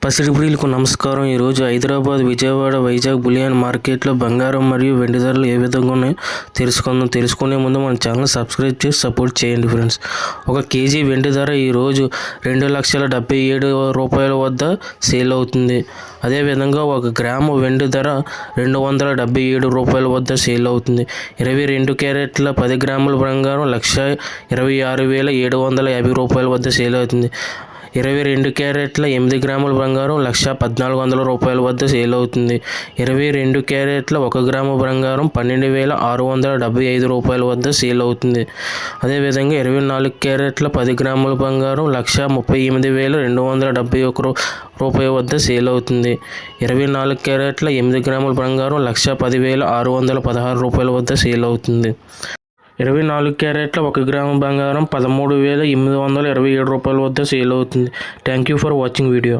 పసిడి ప్రియులకు నమస్కారం. ఈరోజు హైదరాబాద్, విజయవాడ, వైజాగ్ బులియన్ మార్కెట్లో బంగారం మరియు వెండి ధరలు ఏ విధంగా ఉన్నాయో తెలుసుకుందాం. తెలుసుకునే ముందు మన ఛానల్ సబ్స్క్రైబ్ చేసి సపోర్ట్ చేయండి ఫ్రెండ్స్. ఒక కేజీ వెండి ధర ఈరోజు 2,77,000 రూపాయల వద్ద సేల్ అవుతుంది. అదేవిధంగా 1 గ్రాము వెండి ధర 277 రూపాయల వద్ద సేల్ అవుతుంది. 22 క్యారెట్ల 10 గ్రాముల బంగారం 1,26,750 రూపాయల వద్ద సేల్ అవుతుంది. 22 క్యారెట్ల 8 గ్రాముల బంగారం 1,1400 రూపాయల వద్ద సేల్ అవుతుంది. 22 క్యారెట్ల 1 గ్రాము బంగారం 12,675 రూపాయల వద్ద సేల్ అవుతుంది. అదేవిధంగా 24 క్యారెట్ల 10 గ్రాముల బంగారం 1,38,271 రూపాయల వద్ద సేల్ అవుతుంది. 24 క్యారెట్ల 8 గ్రాముల బంగారం 1,10,616 రూపాయల వద్ద సేల్ అవుతుంది. 24 క్యారెట్ల 1 గ్రాము బంగారం 13,827 రూపాయల వద్ద సేల్ అవుతుంది. Thank you for watching video.